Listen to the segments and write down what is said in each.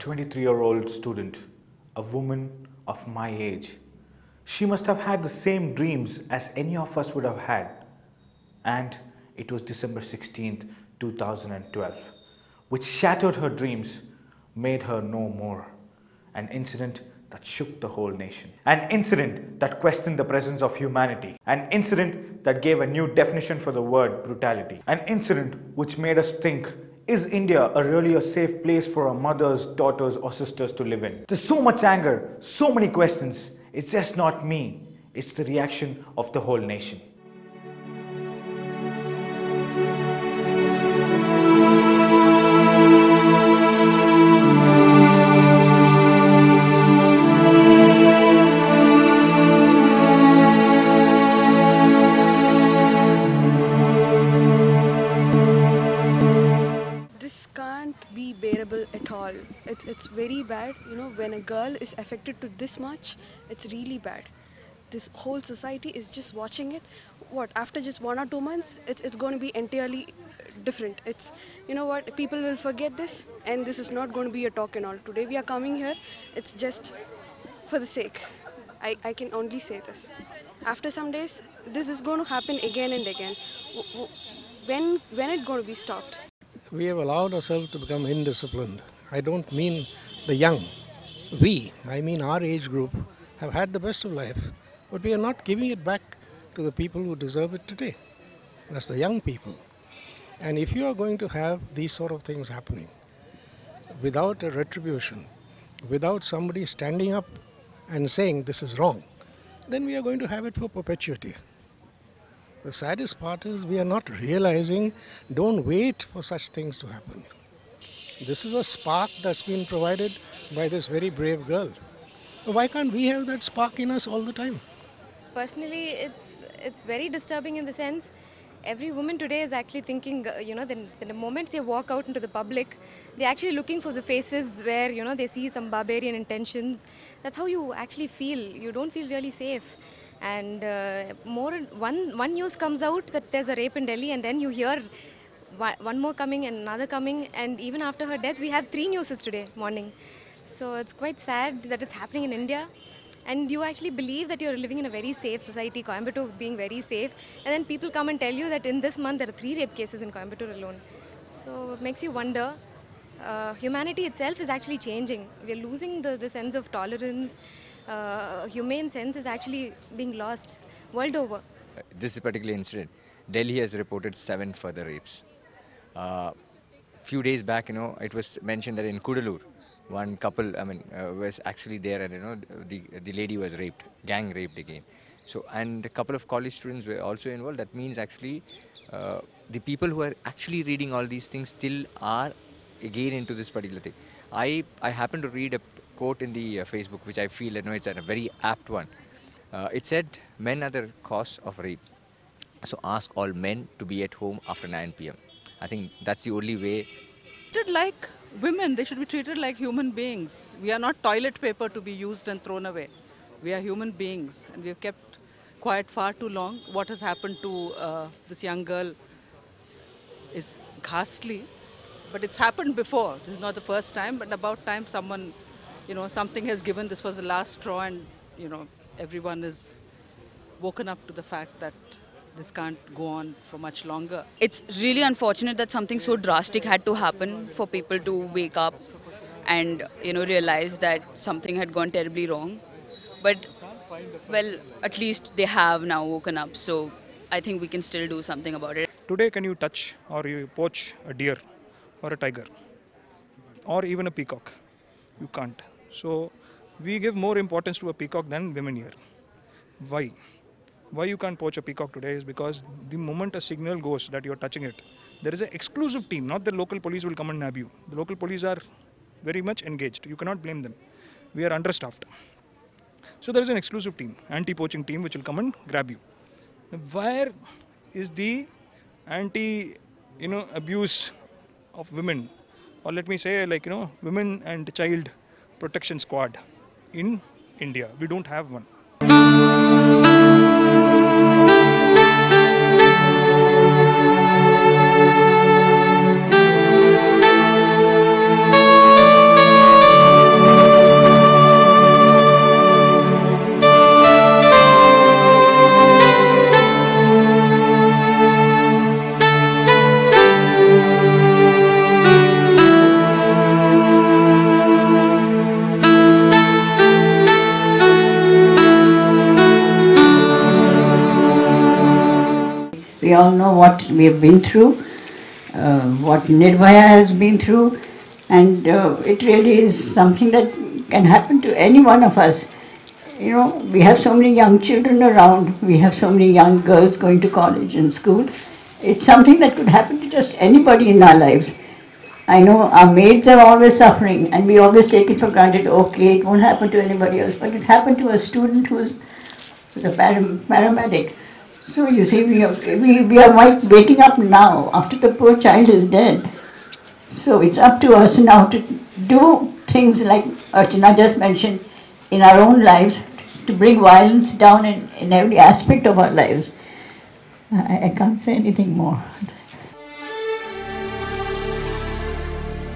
23-year-old student, a woman of my age. She must have had the same dreams as any of us would have had. And it was December 16th, 2012, which shattered her dreams, made her no more. An incident that shook the whole nation. An incident that questioned the presence of humanity. An incident that gave a new definition for the word brutality. An incident which made us think, is India really a safe place for our mothers, daughters or sisters to live in? There's so much anger, so many questions. It's just not me. It's the reaction of the whole nation. Be bearable at all. It's very bad, when a girl is affected to this much, it's really bad. This whole society is just watching it. What, after just 1 or 2 months, it's going to be entirely different. It's, people will forget this, and this is not going to be a talk and all. Today we are coming here, it's just for the sake. I can only say this. After some days, this is going to happen again and again. When it going to be stopped? We have allowed ourselves to become indisciplined. I don't mean the young. I mean our age group, have had the best of life, but we are not giving it back to the people who deserve it today. That's the young people. And if you are going to have these sort of things happening without a retribution, without somebody standing up and saying this is wrong, then we are going to have it for perpetuity. The saddest part is we are not realizing, don't wait for such things to happen. This is a spark that's been provided by this very brave girl. Why can't we have that spark in us all the time? Personally, it's very disturbing in the sense, every woman today is actually thinking, the moment they walk out into the public, they're actually looking for the faces where, they see some barbarian intentions. That's how you actually feel. You don't feel really safe. And one news comes out that there's a rape in Delhi, and then you hear one more coming and another coming, and even after her death we have 3 newses today morning. So it's quite sad that it's happening in India, and you actually believe that you're living in a very safe society, Coimbatore being very safe, and then people come and tell you that in this month there are 3 rape cases in Coimbatore alone. So it makes you wonder. Humanity itself is actually changing. We're losing the sense of tolerance. Humane sense is actually being lost world over. This particular incident, Delhi has reported 7 further rapes. Few days back, it was mentioned that in Kudalur, one couple, was actually there, and the lady was raped, gang raped again. So, and a couple of college students were also involved. That means actually, the people who are actually reading all these things still are again into this particular thing. I happened to read a quote in the Facebook, which I feel it's a very apt one. It said, men are the cause of rape, so ask all men to be at home after 9 p.m. I think that's the only way. Treated like women, they should be treated like human beings. We are not toilet paper to be used and thrown away. We are human beings, and we have kept quiet far too long. What has happened to this young girl is ghastly, but it's happened before. This is not the first time, but about time someone, something has given. This was the last straw, and everyone is woken up to the fact that this can't go on for much longer. It's really unfortunate that something so drastic had to happen for people to wake up and realize that something had gone terribly wrong. But well, at least they have now woken up, so I think we can still do something about it. Today, can you touch or you poach a deer or a tiger or even a peacock? You can't. So we give more importance to a peacock than women here. Why? Why you can't poach a peacock today is because the moment a signal goes that you're touching it, there is an exclusive team, not the local police will come and nab you. The local police are very much engaged. You cannot blame them. We are understaffed. So there is an exclusive team, anti-poaching team, which will come and grab you. Where is the abuse of women, or let me say women and child protection squad in India? We don't have one. all know what we have been through, what Nirbhaya has been through, and it really is something that can happen to any one of us. You know, we have so many young children around, we have so many young girls going to college and school. It's something that could happen to just anybody in our lives. I know our maids are always suffering, and we always take it for granted, okay, it won't happen to anybody else, but it's happened to a student who's a paramedic. So you see, we are waking up now, after the poor child is dead. So it's up to us now to do things like Archana just mentioned in our own lives, to bring violence down in every aspect of our lives. I can't say anything more.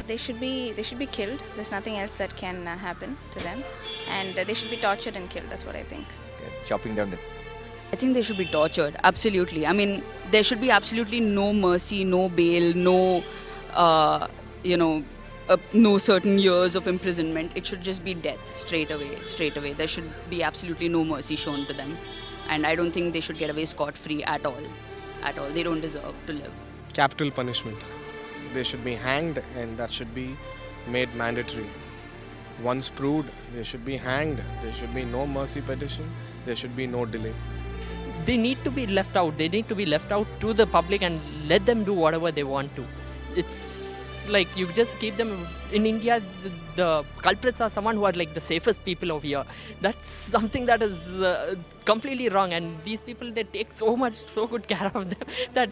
They should be killed. There's nothing else that can happen to them, and they should be tortured and killed. That's what I think. Chopping down the... I think they should be tortured, absolutely. I mean, there should be absolutely no mercy, no bail, no, no certain years of imprisonment. It should just be death straight away. There should be absolutely no mercy shown to them. And I don't think they should get away scot-free at all. At all. They don't deserve to live. Capital punishment. They should be hanged, and that should be made mandatory. Once proved, they should be hanged. There should be no mercy petition. There should be no delay. They need to be left out. They need to be left out to the public and let them do whatever they want to. It's like you just keep them in India. The culprits are someone who are like the safest people over here. That's something that is completely wrong. And these people, they take so good care of them that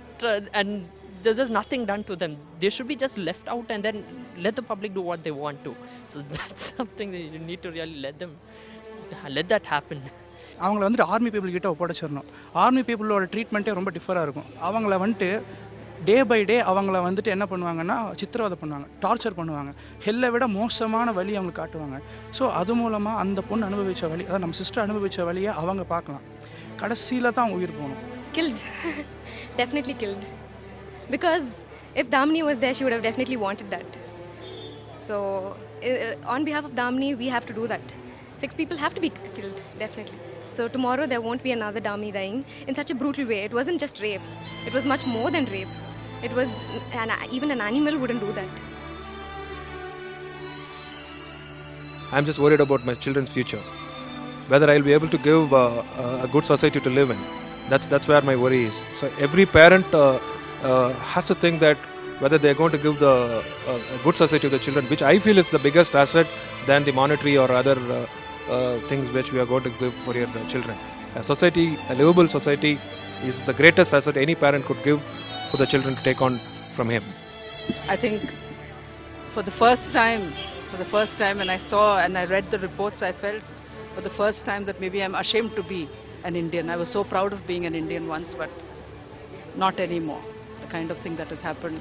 and there's just nothing done to them. They should be just left out and then let the public do what they want to. So that's something that you need to really let that happen. அவங்கள வந்துட்டு army people கிட்ட ஒப்படைச்சிடணும். Army பீப்புளோட ட்ரீட்மெண்ட்டே ரொம்ப டிஃபராக இருக்கும். அவங்கள வந்துட்டு day by day அவங்கள வந்துட்டு என்ன பண்ணுவாங்கன்னா சித்திரவதை பண்ணுவாங்க, டார்ச்சர் பண்ணுவாங்க, ஹெல்லை விட மோசமான வழி அவங்களுக்கு காட்டுவாங்க. ஸோ அது மூலமாக அந்த பொண்ணு அனுபவித்த வழி, அதாவது நம்ம சிஸ்டர் அனுபவித்த வழியை அவங்க பார்க்கலாம். கடைசியில் தான் உயிர் போகணும். Killed. Definitely killed. Because if Damini was there, she would have definitely wanted that. So on behalf of Damini, we have to do that. 6 people have to be killed, definitely. So tomorrow there won't be another Damini dying in such a brutal way. It wasn't just rape. It was much more than rape. It was, even an animal wouldn't do that. I'm just worried about my children's future. Whether I'll be able to give a good society to live in. That's where my worry is. So every parent has to think that whether they're going to give a good society to the children, which I feel is the biggest asset than the monetary or other things which we are going to give for your children. A society, a livable society, is the greatest asset any parent could give for the children to take on from him. I think for the first time when I saw and I read the reports, I felt for the first time that maybe I'm ashamed to be an Indian. I was so proud of being an Indian once, but not anymore. The kind of thing that has happened,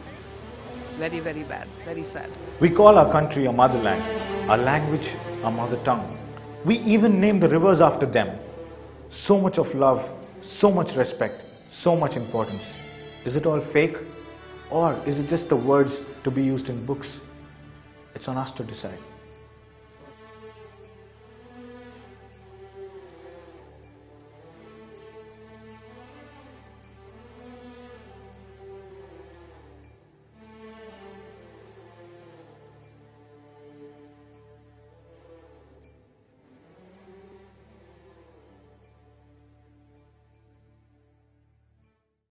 very, very bad, very sad. We call our country a motherland, our language our mother tongue. We even name the rivers after them. So much of love, so much respect, so much importance. Is it all fake? Or is it just the words to be used in books? It's on us to decide.